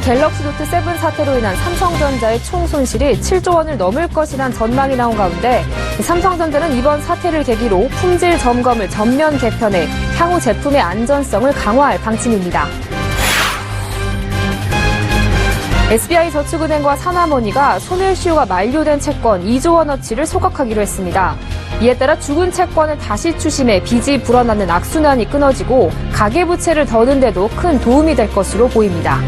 갤럭시 노트 7 사태로 인한 삼성전자의 총 손실이 7조 원을 넘을 것이란 전망이 나온 가운데 삼성전자는 이번 사태를 계기로 품질 점검을 전면 개편해 향후 제품의 안전성을 강화할 방침입니다. SBI저축은행과 사나머니가 소멸시효가 만료된 채권 2조 원어치를 소각하기로 했습니다. 이에 따라 죽은 채권을 다시 추심해 빚이 불어나는 악순환이 끊어지고 가계부채를 더는 데도 큰 도움이 될 것으로 보입니다.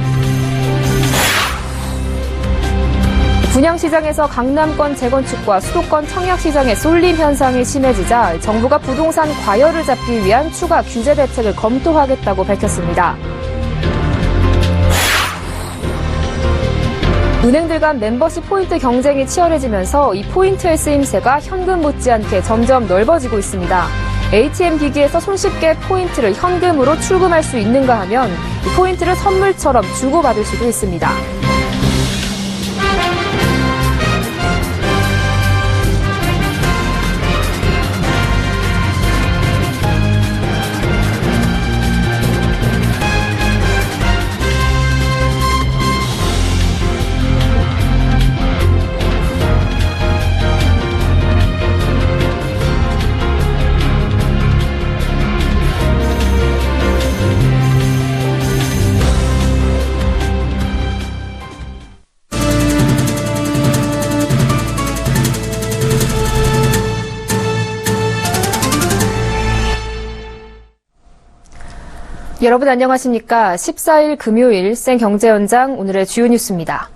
분양시장에서 강남권 재건축과 수도권 청약시장의 쏠림 현상이 심해지자 정부가 부동산 과열을 잡기 위한 추가 규제 대책을 검토하겠다고 밝혔습니다. 은행들 간 멤버십 포인트 경쟁이 치열해지면서 이 포인트의 쓰임새가 현금 못지않게 점점 넓어지고 있습니다. ATM 기기에서 손쉽게 포인트를 현금으로 출금할 수 있는가 하면 이 포인트를 선물처럼 주고받을 수도 있습니다. 여러분 안녕하십니까? 14일 금요일 생경제연장 오늘의 주요 뉴스입니다.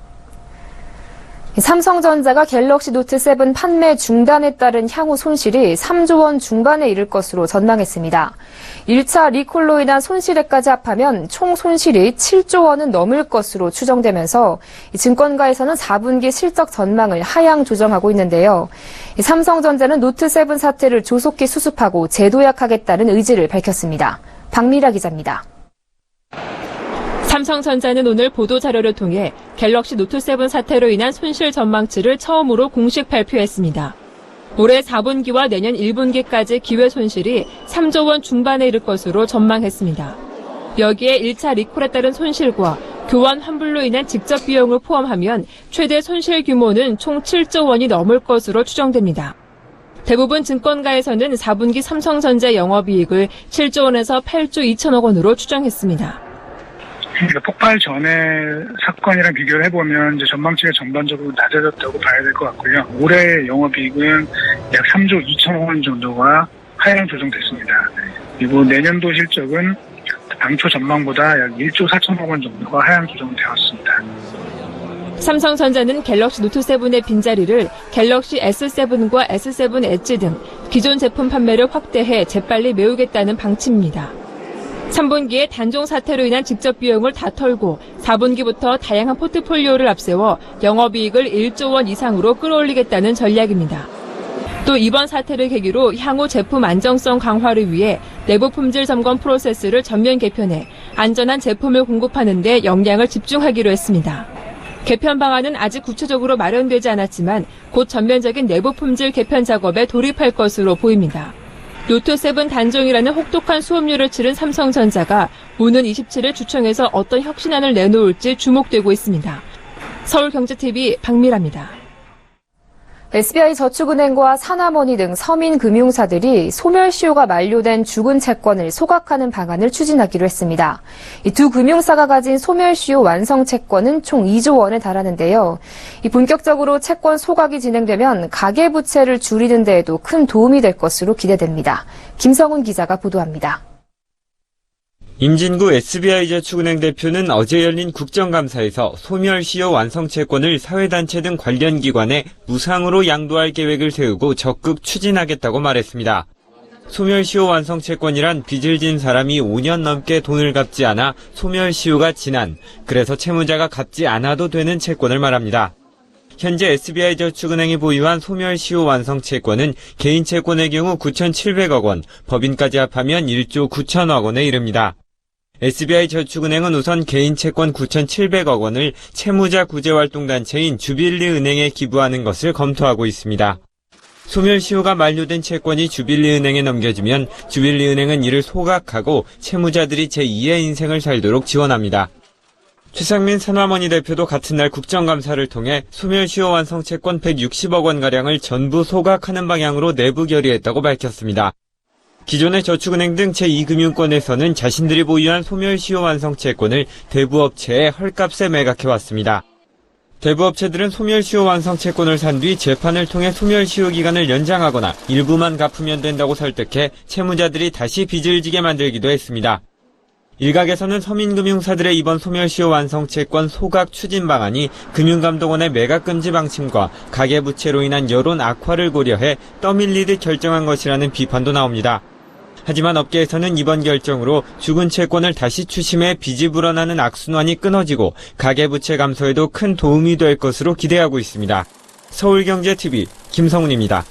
삼성전자가 갤럭시 노트 7 판매 중단에 따른 향후 손실이 3조 원 중반에 이를 것으로 전망했습니다. 1차 리콜로 인한 손실액까지 합하면 총 손실이 7조 원은 넘을 것으로 추정되면서 증권가에서는 4분기 실적 전망을 하향 조정하고 있는데요. 삼성전자는 노트 7 사태를 조속히 수습하고 재도약하겠다는 의지를 밝혔습니다. 박미라 기자입니다. 삼성전자는 오늘 보도자료를 통해 갤럭시 노트 7 사태로 인한 손실 전망치를 처음으로 공식 발표했습니다. 올해 4분기와 내년 1분기까지 기회 손실이 3조 원 중반에 이를 것으로 전망했습니다. 여기에 1차 리콜에 따른 손실과 교환 환불로 인한 직접 비용을 포함하면 최대 손실 규모는 총 7조 원이 넘을 것으로 추정됩니다. 대부분 증권가에서는 4분기 삼성전자 영업이익을 7조 원에서 8조 2천억 원으로 추정했습니다. 그러니까 폭발 전의 사건이랑 비교를 해보면 이제 전망치가 전반적으로 낮아졌다고 봐야 될 것 같고요. 올해 영업이익은 약 3조 2천억 원 정도가 하향 조정됐습니다. 그리고 내년도 실적은 당초 전망보다 약 1조 4천억 원 정도가 하향 조정되었습니다. 삼성전자는 갤럭시 노트 7의 빈자리를 갤럭시 S7과 S7 엣지 등 기존 제품 판매를 확대해 재빨리 메우겠다는 방침입니다. 3분기에 단종 사태로 인한 직접 비용을 다 털고 4분기부터 다양한 포트폴리오를 앞세워 영업이익을 1조 원 이상으로 끌어올리겠다는 전략입니다. 또 이번 사태를 계기로 향후 제품 안정성 강화를 위해 내부 품질 점검 프로세스를 전면 개편해 안전한 제품을 공급하는 데 역량을 집중하기로 했습니다. 개편 방안은 아직 구체적으로 마련되지 않았지만 곧 전면적인 내부 품질 개편 작업에 돌입할 것으로 보입니다. 노트 7 단종이라는 혹독한 수업료를 치른 삼성전자가 오는 27일 주총에서 어떤 혁신안을 내놓을지 주목되고 있습니다. 서울경제TV 박미라입니다. SBI저축은행과 사나머니 등 서민금융사들이 소멸시효가 만료된 죽은 채권을 소각하는 방안을 추진하기로 했습니다. 이 두 금융사가 가진 소멸시효 완성 채권은 총 2조 원에 달하는데요. 본격적으로 채권 소각이 진행되면 가계부채를 줄이는 데에도 큰 도움이 될 것으로 기대됩니다. 김성훈 기자가 보도합니다. 임진구 SBI저축은행 대표는 어제 열린 국정감사에서 소멸시효 완성채권을 사회단체 등 관련 기관에 무상으로 양도할 계획을 세우고 적극 추진하겠다고 말했습니다. 소멸시효 완성채권이란 빚을 진 사람이 5년 넘게 돈을 갚지 않아 소멸시효가 지난, 그래서 채무자가 갚지 않아도 되는 채권을 말합니다. 현재 SBI저축은행이 보유한 소멸시효 완성채권은 개인채권의 경우 9,700억 원, 법인까지 합하면 1조 9천억 원에 이릅니다. SBI저축은행은 우선 개인채권 9,700억 원을 채무자 구제활동단체인 주빌리은행에 기부하는 것을 검토하고 있습니다. 소멸시효가 만료된 채권이 주빌리은행에 넘겨지면 주빌리은행은 이를 소각하고 채무자들이 제2의 인생을 살도록 지원합니다. 최상민 산화머니 대표도 같은 날 국정감사를 통해 소멸시효 완성 채권 160억 원가량을 전부 소각하는 방향으로 내부 결의했다고 밝혔습니다. 기존의 저축은행 등 제2금융권에서는 자신들이 보유한 소멸시효 완성 채권을 대부업체에 헐값에 매각해왔습니다. 대부업체들은 소멸시효 완성 채권을 산 뒤 재판을 통해 소멸시효 기간을 연장하거나 일부만 갚으면 된다고 설득해 채무자들이 다시 빚을 지게 만들기도 했습니다. 일각에서는 서민금융사들의 이번 소멸시효 완성 채권 소각 추진 방안이 금융감독원의 매각금지 방침과 가계부채로 인한 여론 악화를 고려해 떠밀리듯 결정한 것이라는 비판도 나옵니다. 하지만 업계에서는 이번 결정으로 죽은 채권을 다시 추심해 빚이 불어나는 악순환이 끊어지고 가계부채 감소에도 큰 도움이 될 것으로 기대하고 있습니다. 서울경제TV 김성훈입니다.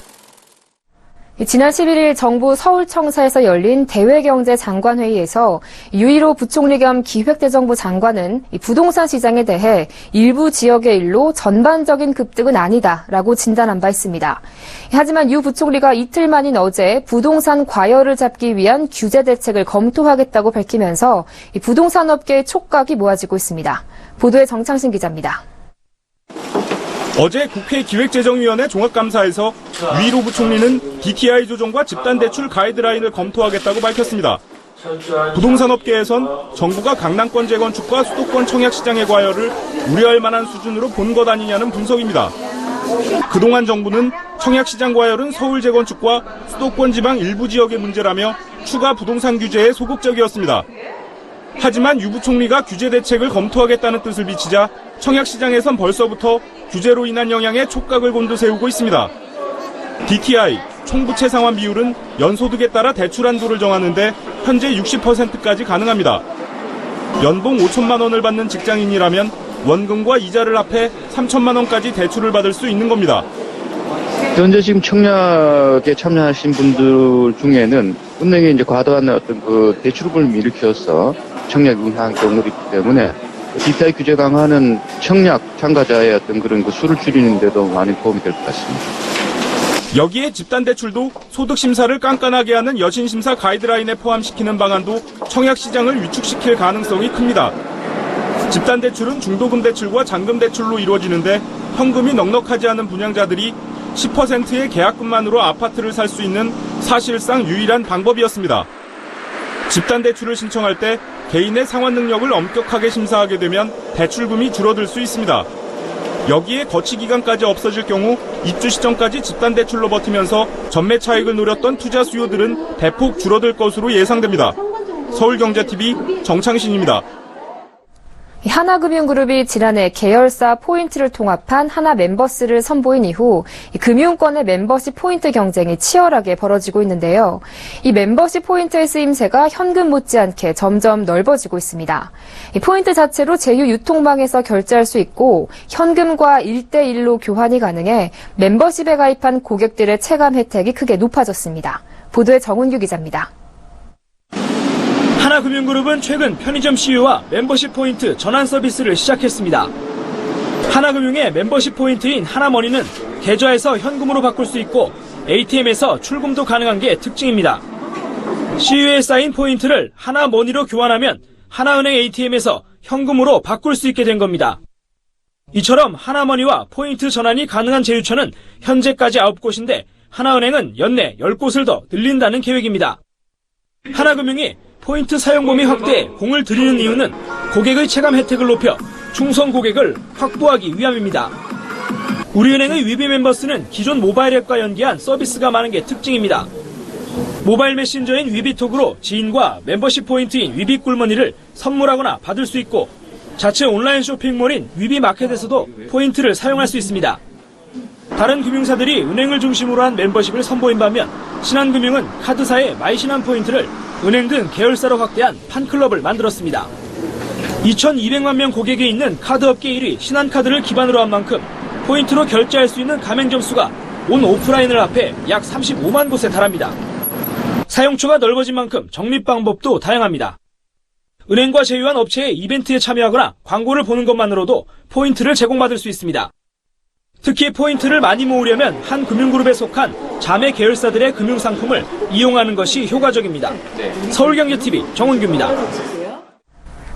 지난 11일 정부 서울청사에서 열린 대외경제장관회의에서 유일호 부총리 겸 기획재정부 장관은 부동산 시장에 대해 일부 지역의 일로 전반적인 급등은 아니다라고 진단한 바 있습니다. 하지만 유 부총리가 이틀 만인 어제 부동산 과열을 잡기 위한 규제 대책을 검토하겠다고 밝히면서 부동산 업계의 촉각이 모아지고 있습니다. 보도에 정창신 기자입니다. 어제 국회 기획재정위원회 종합감사에서 유일호 부총리는 DTI 조정과 집단대출 가이드라인을 검토하겠다고 밝혔습니다. 부동산 업계에선 정부가 강남권 재건축과 수도권 청약시장의 과열을 우려할 만한 수준으로 본 것 아니냐는 분석입니다. 그동안 정부는 청약시장 과열은 서울 재건축과 수도권 지방 일부 지역의 문제라며 추가 부동산 규제에 소극적이었습니다. 하지만 유 부총리가 규제 대책을 검토하겠다는 뜻을 비치자 청약시장에선 벌써부터 규제로 인한 영향에 촉각을 곤두세우고 있습니다. DTI, 총부채 상환 비율은 연소득에 따라 대출 한도를 정하는데 현재 60%까지 가능합니다. 연봉 5천만 원을 받는 직장인이라면 원금과 이자를 합해 3천만 원까지 대출을 받을 수 있는 겁니다. 현재 지금 청약에 참여하신 분들 중에는 은행에 이제 과도한 어떤 그 대출금을 일으켜서 청약 인하한 경우도 있기 때문에 DTI 규제 강화는 청약 참가자의 어떤 그런 그 수를 줄이는 데도 많이 도움이 될 것 같습니다. 여기에 집단대출도 소득심사를 깐깐하게 하는 여신심사 가이드라인에 포함시키는 방안도 청약시장을 위축시킬 가능성이 큽니다. 집단대출은 중도금 대출과 잔금 대출로 이루어지는데 현금이 넉넉하지 않은 분양자들이 10%의 계약금만으로 아파트를 살 수 있는 사실상 유일한 방법이었습니다. 집단대출을 신청할 때 개인의 상환 능력을 엄격하게 심사하게 되면 대출금이 줄어들 수 있습니다. 여기에 거치기간까지 없어질 경우 입주 시점까지 집단대출로 버티면서 전매 차익을 노렸던 투자 수요들은 대폭 줄어들 것으로 예상됩니다. 서울경제TV 정창신입니다. 하나금융그룹이 지난해 계열사 포인트를 통합한 하나멤버스를 선보인 이후 금융권의 멤버십 포인트 경쟁이 치열하게 벌어지고 있는데요. 이 멤버십 포인트의 쓰임새가 현금 못지않게 점점 넓어지고 있습니다. 이 포인트 자체로 제휴 유통망에서 결제할 수 있고 현금과 1대1로 교환이 가능해 멤버십에 가입한 고객들의 체감 혜택이 크게 높아졌습니다. 보도에 정은규 기자입니다. 하나금융그룹은 최근 편의점 CU와 멤버십 포인트 전환 서비스를 시작했습니다. 하나금융의 멤버십 포인트인 하나머니는 계좌에서 현금으로 바꿀 수 있고 ATM에서 출금도 가능한 게 특징입니다. CU에 쌓인 포인트를 하나머니로 교환하면 하나은행 ATM에서 현금으로 바꿀 수 있게 된 겁니다. 이처럼 하나머니와 포인트 전환이 가능한 제휴처는 현재까지 9곳인데 하나은행은 연내 10곳을 더 늘린다는 계획입니다. 하나금융이 포인트 사용 범위 확대에 공을 들이는 이유는 고객의 체감 혜택을 높여 충성 고객을 확보하기 위함입니다. 우리은행의 위비 멤버스는 기존 모바일 앱과 연계한 서비스가 많은 게 특징입니다. 모바일 메신저인 위비톡으로 지인과 멤버십 포인트인 위비 꿀머니를 선물하거나 받을 수 있고 자체 온라인 쇼핑몰인 위비마켓에서도 포인트를 사용할 수 있습니다. 다른 금융사들이 은행을 중심으로 한 멤버십을 선보인 반면 신한금융은 카드사의 마이신한 포인트를 은행 등 계열사로 확대한 판클럽을 만들었습니다. 2,200만 명 고객이 있는 카드업계 1위 신한카드를 기반으로 한 만큼 포인트로 결제할 수 있는 가맹점 수가 온 오프라인을 합해 약 35만 곳에 달합니다. 사용처가 넓어진 만큼 적립 방법도 다양합니다. 은행과 제휴한 업체의 이벤트에 참여하거나 광고를 보는 것만으로도 포인트를 제공받을 수 있습니다. 특히 포인트를 많이 모으려면 한 금융그룹에 속한 자매 계열사들의 금융상품을 이용하는 것이 효과적입니다. 서울경제TV 정은규입니다.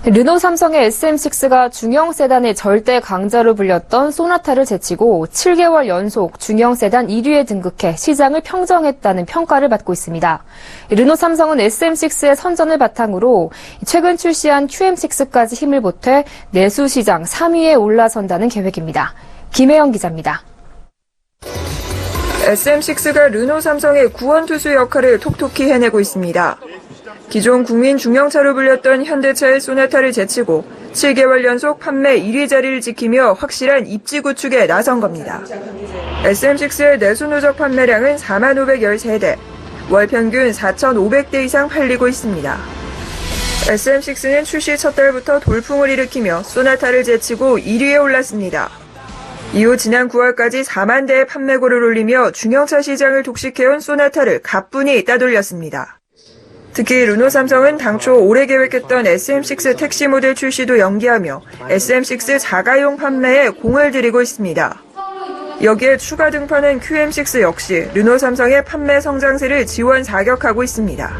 르노 삼성의 SM6가 중형 세단의 절대 강자로 불렸던 소나타를 제치고 7개월 연속 중형 세단 1위에 등극해 시장을 평정했다는 평가를 받고 있습니다. 르노 삼성은 SM6의 선전을 바탕으로 최근 출시한 QM6까지 힘을 보태 내수 시장 3위에 올라선다는 계획입니다. 김혜영 기자입니다. SM6가 르노 삼성의 구원투수 역할을 톡톡히 해내고 있습니다. 기존 국민 중형차로 불렸던 현대차의 소나타를 제치고 7개월 연속 판매 1위 자리를 지키며 확실한 입지 구축에 나선 겁니다. SM6의 내수 누적 판매량은 4513대, 월 평균 4500대 이상 팔리고 있습니다. SM6는 출시 첫 달부터 돌풍을 일으키며 소나타를 제치고 1위에 올랐습니다. 이후 지난 9월까지 4만 대의 판매고를 올리며 중형차 시장을 독식해온 소나타를 가뿐히 따돌렸습니다. 특히 르노 삼성은 당초 올해 계획했던 SM6 택시 모델 출시도 연기하며 SM6 자가용 판매에 공을 들이고 있습니다. 여기에 추가 등판한 QM6 역시 르노 삼성의 판매 성장세를 지원 사격하고 있습니다.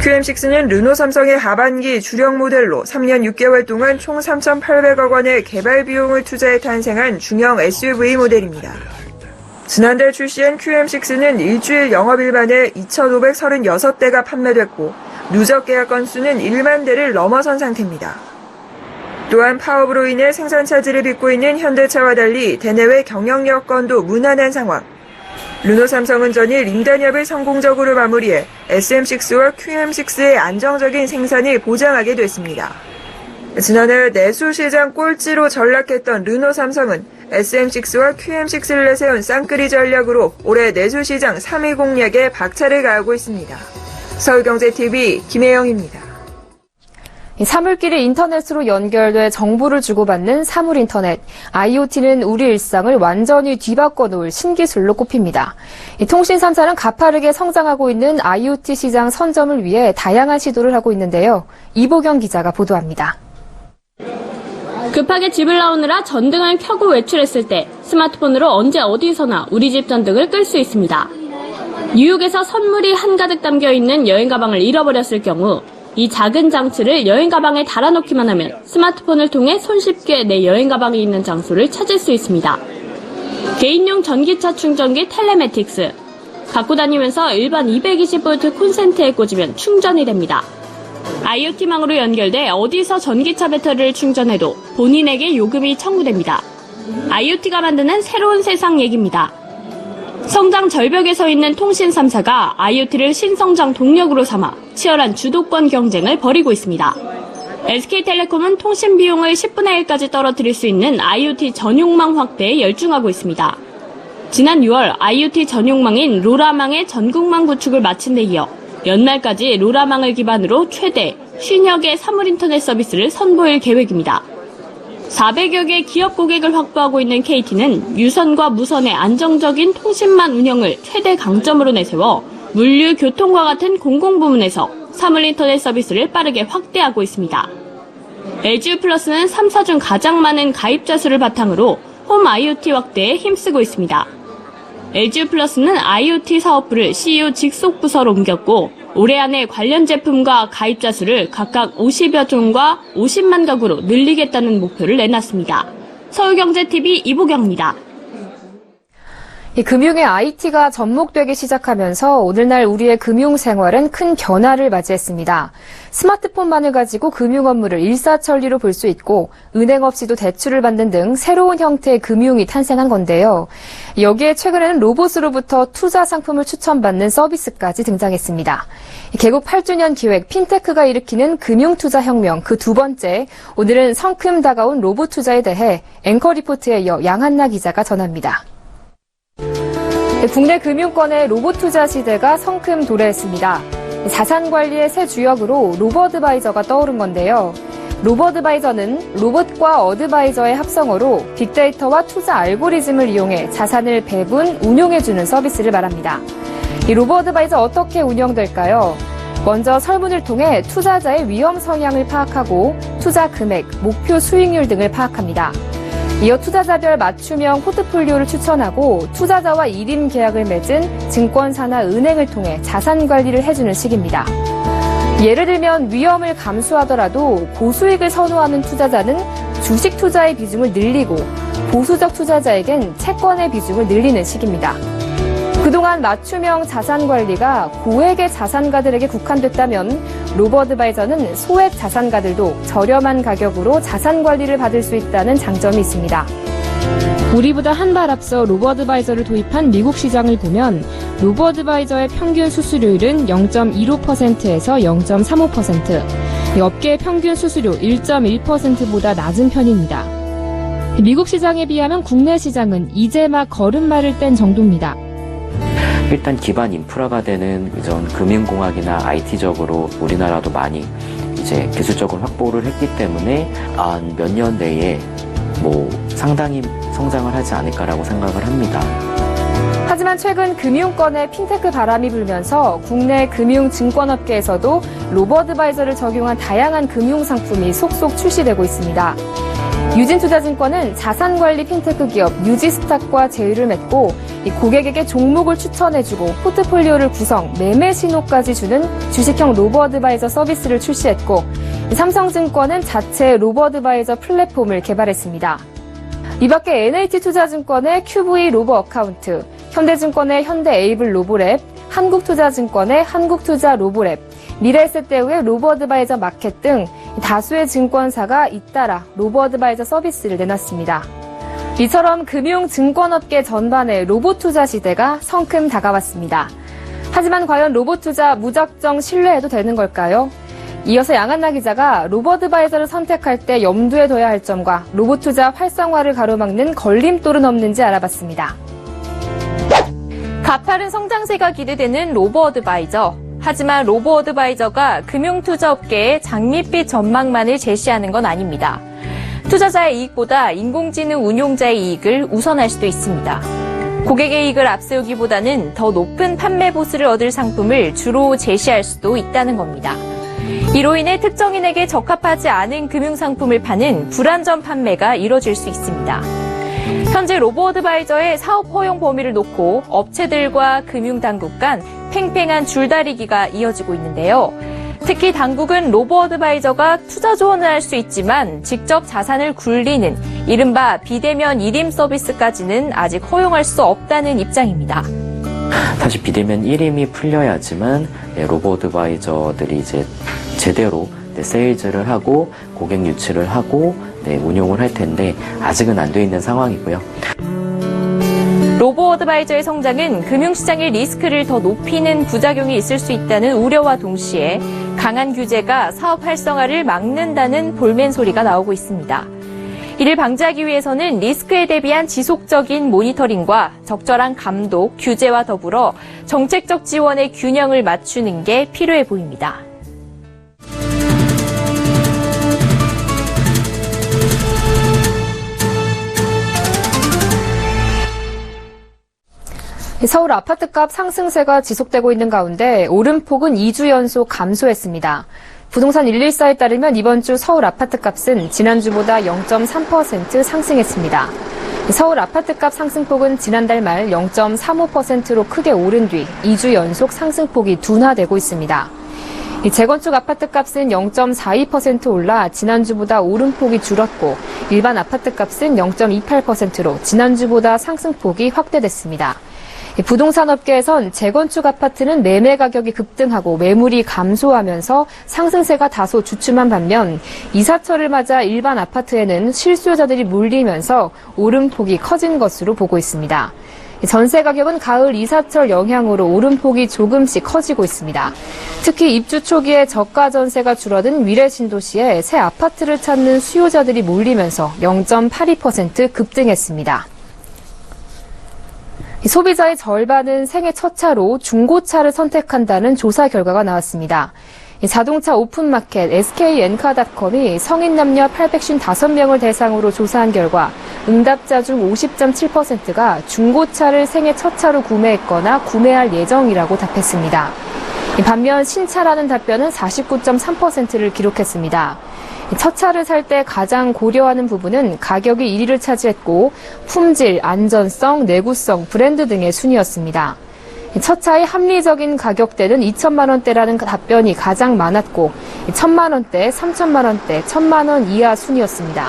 QM6는 르노 삼성의 하반기 주력 모델로 3년 6개월 동안 총 3,800억 원의 개발 비용을 투자해 탄생한 중형 SUV 모델입니다. 지난달 출시한 QM6는 일주일 영업일 만에 2,536대가 판매됐고 누적 계약 건수는 1만 대를 넘어선 상태입니다. 또한 파업으로 인해 생산 차질을 빚고 있는 현대차와 달리 대내외 경영 여건도 무난한 상황. 르노 삼성은 전일 임단협을 성공적으로 마무리해 SM6와 QM6의 안정적인 생산을 보장하게 됐습니다. 지난해 내수 시장 꼴찌로 전락했던 르노 삼성은 SM6와 QM6를 내세운 쌍끌이 전략으로 올해 내수 시장 3위 공략에 박차를 가하고 있습니다. 서울경제TV 김혜영입니다. 사물끼리 인터넷으로 연결돼 정보를 주고받는 사물인터넷. IoT는 우리 일상을 완전히 뒤바꿔 놓을 신기술로 꼽힙니다. 통신 3사는 가파르게 성장하고 있는 IoT 시장 선점을 위해 다양한 시도를 하고 있는데요. 이보경 기자가 보도합니다. 급하게 집을 나오느라 전등을 켜고 외출했을 때 스마트폰으로 언제 어디서나 우리 집 전등을 끌 수 있습니다. 뉴욕에서 선물이 한가득 담겨있는 여행 가방을 잃어버렸을 경우 이 작은 장치를 여행 가방에 달아놓기만 하면 스마트폰을 통해 손쉽게 내 여행 가방이 있는 장소를 찾을 수 있습니다. 개인용 전기차 충전기 텔레매틱스. 갖고 다니면서 일반 220V 콘센트에 꽂으면 충전이 됩니다. IoT망으로 연결돼 어디서 전기차 배터리를 충전해도 본인에게 요금이 청구됩니다. IoT가 만드는 새로운 세상 얘기입니다. 성장 절벽에 서 있는 통신 3사가 IoT를 신성장 동력으로 삼아 치열한 주도권 경쟁을 벌이고 있습니다. SK텔레콤은 통신 비용을 10분의 1까지 떨어뜨릴 수 있는 IoT 전용망 확대에 열중하고 있습니다. 지난 6월 IoT 전용망인 로라망의 전국망 구축을 마친 데 이어 연말까지 로라망을 기반으로 최대 50여 개 사물인터넷 서비스를 선보일 계획입니다. 400여 개 기업 고객을 확보하고 있는 KT는 유선과 무선의 안정적인 통신망 운영을 최대 강점으로 내세워 물류, 교통과 같은 공공부문에서 사물인터넷 서비스를 빠르게 확대하고 있습니다. LG 플러스는 3사 중 가장 많은 가입자 수를 바탕으로 홈 IoT 확대에 힘쓰고 있습니다. LG 플러스는 IoT 사업부를 CEO 직속 부서로 옮겼고 올해 안에 관련 제품과 가입자 수를 각각 50여 종과 50만 가구로 늘리겠다는 목표를 내놨습니다. 서울경제TV 이보경입니다. 금융의 IT가 접목되기 시작하면서 오늘날 우리의 금융 생활은 큰 변화를 맞이했습니다. 스마트폰만을 가지고 금융 업무를 일사천리로 볼 수 있고 은행 없이도 대출을 받는 등 새로운 형태의 금융이 탄생한 건데요. 여기에 최근에는 로봇으로부터 투자 상품을 추천받는 서비스까지 등장했습니다. 개국 8주년 기획 핀테크가 일으키는 금융투자혁명 그 두 번째, 오늘은 성큼 다가온 로봇 투자에 대해 앵커 리포트에 이어 양한나 기자가 전합니다. 국내 금융권의 로봇 투자 시대가 성큼 도래했습니다. 자산 관리의 새 주역으로 로버드바이저가 떠오른 건데요. 로버드바이저는 로봇과 어드바이저의 합성어로 빅데이터와 투자 알고리즘을 이용해 자산을 배분, 운용해주는 서비스를 말합니다. 이 로버드바이저 어떻게 운영될까요? 먼저 설문을 통해 투자자의 위험 성향을 파악하고 투자 금액, 목표 수익률 등을 파악합니다. 이어 투자자별 맞춤형 포트폴리오를 추천하고 투자자와 1인 계약을 맺은 증권사나 은행을 통해 자산 관리를 해주는 식입니다. 예를 들면 위험을 감수하더라도 고수익을 선호하는 투자자는 주식 투자의 비중을 늘리고 보수적 투자자에겐 채권의 비중을 늘리는 식입니다. 그동안 맞춤형 자산 관리가 고액의 자산가들에게 국한됐다면 로버어드바이저는 소액 자산가들도 저렴한 가격으로 자산 관리를 받을 수 있다는 장점이 있습니다. 우리보다 한 발 앞서 로버어드바이저를 도입한 미국 시장을 보면 로버어드바이저의 평균 수수료율은 0.25%에서 0.35%, 업계의 평균 수수료 1.1%보다 낮은 편입니다. 미국 시장에 비하면 국내 시장은 이제 막 걸음마를 뗀 정도입니다. 일단 기반 인프라가 되는 이전 금융공학이나 IT적으로 우리나라도 많이 이제 기술적으로 확보를 했기 때문에 몇 년 내에 상당히 성장을 하지 않을까라고 생각을 합니다. 하지만 최근 금융권에 핀테크 바람이 불면서 국내 금융증권업계에서도 로버어드바이저를 적용한 다양한 금융상품이 속속 출시되고 있습니다. 유진투자증권은 자산관리 핀테크 기업 유지스탁과 제휴를 맺고 고객에게 종목을 추천해주고 포트폴리오를 구성, 매매 신호까지 주는 주식형 로버어드바이저 서비스를 출시했고, 삼성증권은 자체 로버어드바이저 플랫폼을 개발했습니다. 이 밖에 NH투자증권의 QV 로버 어카운트, 현대증권의 현대에이블 로보랩, 한국투자증권의 한국투자 로보랩, 미래에셋대우의 로버어드바이저 마켓 등 다수의 증권사가 잇따라 로버어드바이저 서비스를 내놨습니다. 이처럼 금융증권업계 전반의 로봇투자 시대가 성큼 다가왔습니다. 하지만 과연 로봇투자 무작정 신뢰해도 되는 걸까요? 이어서 양한나 기자가 로버어드바이저를 선택할 때 염두에 둬야 할 점과 로봇투자 활성화를 가로막는 걸림돌은 없는지 알아봤습니다. 가파른 성장세가 기대되는 로버어드바이저. 하지만 로버어드바이저가 금융투자업계의 장밋빛 전망만을 제시하는 건 아닙니다. 투자자의 이익보다 인공지능 운용자의 이익을 우선할 수도 있습니다. 고객의 이익을 앞세우기보다는 더 높은 판매 보수를 얻을 상품을 주로 제시할 수도 있다는 겁니다. 이로 인해 특정인에게 적합하지 않은 금융상품을 파는 불안전 판매가 이뤄질 수 있습니다. 현재 로버어드바이저의 사업 허용 범위를 놓고 업체들과 금융당국 간 팽팽한 줄다리기가 이어지고 있는데요. 특히 당국은 로버어드바이저가 투자 조언을 할 수 있지만 직접 자산을 굴리는 이른바 비대면 일임 서비스까지는 아직 허용할 수 없다는 입장입니다. 사실 비대면 1임이 풀려야지만 로버어드바이저들이 이제 제대로 세일즈를 하고 고객 유치를 하고 운용을 할 텐데 아직은 안 돼 있는 상황이고요. 로버어드바이저의 성장은 금융시장의 리스크를 더 높이는 부작용이 있을 수 있다는 우려와 동시에 강한 규제가 사업 활성화를 막는다는 볼멘 소리가 나오고 있습니다. 이를 방지하기 위해서는 리스크에 대비한 지속적인 모니터링과 적절한 감독, 규제와 더불어 정책적 지원의 균형을 맞추는 게 필요해 보입니다. 서울 아파트값 상승세가 지속되고 있는 가운데 오름폭은 2주 연속 감소했습니다. 부동산 114에 따르면 이번 주 서울 아파트값은 지난주보다 0.3% 상승했습니다. 서울 아파트값 상승폭은 지난달 말 0.35%로 크게 오른 뒤 2주 연속 상승폭이 둔화되고 있습니다. 재건축 아파트값은 0.42% 올라 지난주보다 오름폭이 줄었고 일반 아파트값은 0.28%로 지난주보다 상승폭이 확대됐습니다. 부동산 업계에선 재건축 아파트는 매매 가격이 급등하고 매물이 감소하면서 상승세가 다소 주춤한 반면 이사철을 맞아 일반 아파트에는 실수요자들이 몰리면서 오름폭이 커진 것으로 보고 있습니다. 전세 가격은 가을 이사철 영향으로 오름폭이 조금씩 커지고 있습니다. 특히 입주 초기에 저가 전세가 줄어든 위례 신도시에 새 아파트를 찾는 수요자들이 몰리면서 0.82% 급등했습니다. 소비자의 절반은 생애 첫 차로 중고차를 선택한다는 조사 결과가 나왔습니다. 자동차 오픈마켓 SK엔카닷컴이 성인 남녀 855명을 대상으로 조사한 결과 응답자 중 50.7%가 중고차를 생애 첫 차로 구매했거나 구매할 예정이라고 답했습니다. 반면 신차라는 답변은 49.3%를 기록했습니다. 첫 차를 살 때 가장 고려하는 부분은 가격이 1위를 차지했고 품질, 안전성, 내구성, 브랜드 등의 순위였습니다. 첫 차의 합리적인 가격대는 2천만 원대라는 답변이 가장 많았고 1,000만 원대, 3천만 원대, 1,000만 원 이하 순이었습니다.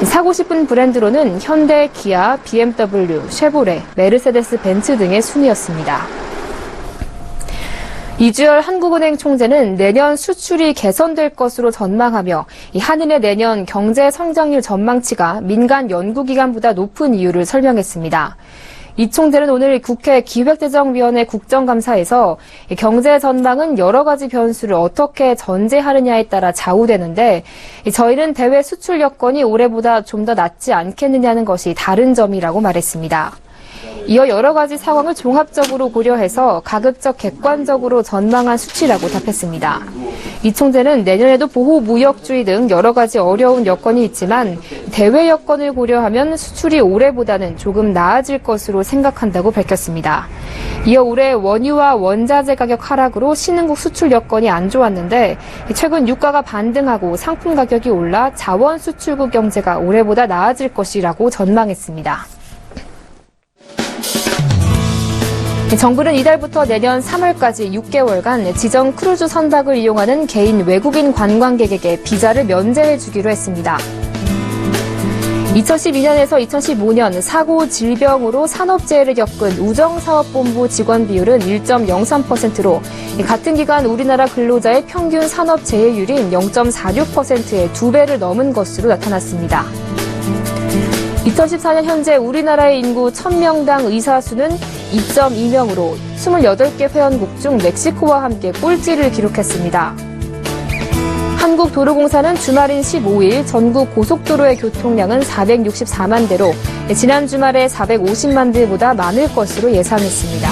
사고 싶은 브랜드로는 현대, 기아, BMW, 쉐보레, 메르세데스 벤츠 등의 순이었습니다. 이주열 한국은행 총재는 내년 수출이 개선될 것으로 전망하며 한은의 내년 경제 성장률 전망치가 민간 연구기관보다 높은 이유를 설명했습니다. 이 총재는 오늘 국회 기획재정위원회 국정감사에서 경제 전망은 여러 가지 변수를 어떻게 전제하느냐에 따라 좌우되는데 저희는 대외 수출 여건이 올해보다 좀 더 낫지 않겠느냐는 것이 다른 점이라고 말했습니다. 이어 여러 가지 상황을 종합적으로 고려해서 가급적 객관적으로 전망한 수치라고 답했습니다. 이 총재는 내년에도 보호무역주의 등 여러 가지 어려운 여건이 있지만 대외 여건을 고려하면 수출이 올해보다는 조금 나아질 것으로 생각한다고 밝혔습니다. 이어 올해 원유와 원자재 가격 하락으로 신흥국 수출 여건이 안 좋았는데 최근 유가가 반등하고 상품 가격이 올라 자원 수출국 경제가 올해보다 나아질 것이라고 전망했습니다. 정부는 이달부터 내년 3월까지 6개월간 지정 크루즈 선박을 이용하는 개인 외국인 관광객에게 비자를 면제해 주기로 했습니다. 2012년에서 2015년 사고 질병으로 산업재해를 겪은 우정사업본부 직원 비율은 1.03%로 같은 기간 우리나라 근로자의 평균 산업재해율인 0.46%의 2배를 넘은 것으로 나타났습니다. 2014년 현재 우리나라의 인구 1000명당 의사 수는 2.2명으로 28개 회원국 중 멕시코와 함께 꼴찌를 기록했습니다. 한국도로공사는 주말인 15일 전국 고속도로의 교통량은 464만 대로 지난 주말에 450만 대보다 많을 것으로 예상했습니다.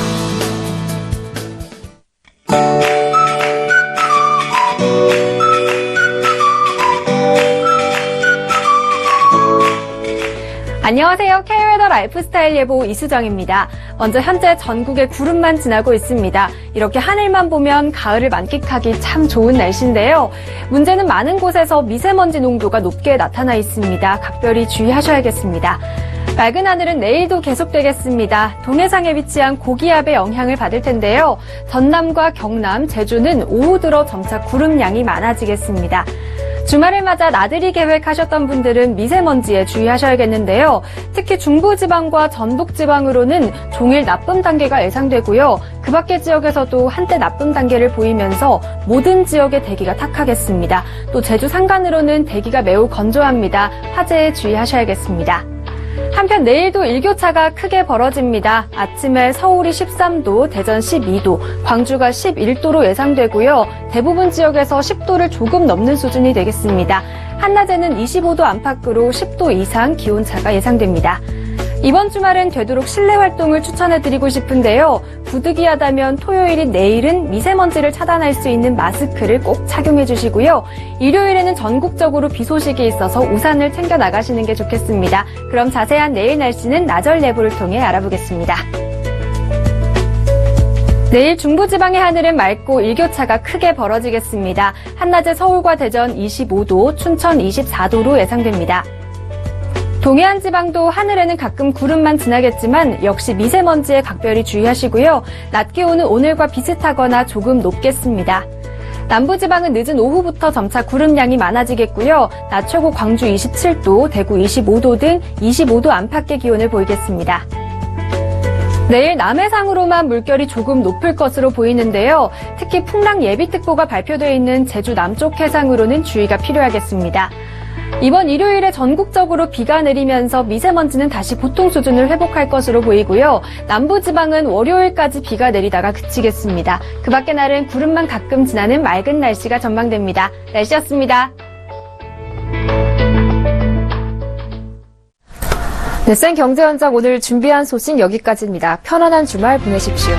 안녕하세요. K웨더 라이프스타일 예보 이수정입니다. 먼저 현재 전국에 구름만 지나고 있습니다. 이렇게 하늘만 보면 가을을 만끽하기 참 좋은 날씨인데요. 문제는 많은 곳에서 미세먼지 농도가 높게 나타나 있습니다. 각별히 주의하셔야겠습니다. 맑은 하늘은 내일도 계속되겠습니다. 동해상에 위치한 고기압의 영향을 받을 텐데요. 전남과 경남, 제주는 오후 들어 점차 구름량이 많아지겠습니다. 주말을 맞아 나들이 계획하셨던 분들은 미세먼지에 주의하셔야겠는데요. 특히 중부지방과 전북지방으로는 종일 나쁨 단계가 예상되고요. 그 밖의 지역에서도 한때 나쁨 단계를 보이면서 모든 지역의 대기가 탁하겠습니다. 또 제주 산간으로는 대기가 매우 건조합니다. 화재에 주의하셔야겠습니다. 한편 내일도 일교차가 크게 벌어집니다. 아침에 서울이 13도, 대전 12도, 광주가 11도로 예상되고요. 대부분 지역에서 10도를 조금 넘는 수준이 되겠습니다. 한낮에는 25도 안팎으로 10도 이상 기온차가 예상됩니다. 이번 주말은 되도록 실내 활동을 추천해드리고 싶은데요. 부득이하다면 토요일인 내일은 미세먼지를 차단할 수 있는 마스크를 꼭 착용해 주시고요. 일요일에는 전국적으로 비 소식이 있어서 우산을 챙겨 나가시는 게 좋겠습니다. 그럼 자세한 내일 날씨는 나절 예보를 통해 알아보겠습니다. 내일 중부지방의 하늘은 맑고 일교차가 크게 벌어지겠습니다. 한낮에 서울과 대전 25도, 춘천 24도로 예상됩니다. 동해안 지방도 하늘에는 가끔 구름만 지나겠지만 역시 미세먼지에 각별히 주의하시고요. 낮 기온은 오늘과 비슷하거나 조금 높겠습니다. 남부지방은 늦은 오후부터 점차 구름량이 많아지겠고요. 낮 최고 광주 27도, 대구 25도 등 25도 안팎의 기온을 보이겠습니다. 내일 남해상으로만 물결이 조금 높을 것으로 보이는데요. 특히 풍랑 예비특보가 발표되어 있는 제주 남쪽 해상으로는 주의가 필요하겠습니다. 이번 일요일에 전국적으로 비가 내리면서 미세먼지는 다시 보통 수준을 회복할 것으로 보이고요. 남부지방은 월요일까지 비가 내리다가 그치겠습니다. 그 밖의 날은 구름만 가끔 지나는 맑은 날씨가 전망됩니다. 날씨였습니다. 네, 센 경제 현장 오늘 준비한 소식 여기까지입니다. 편안한 주말 보내십시오.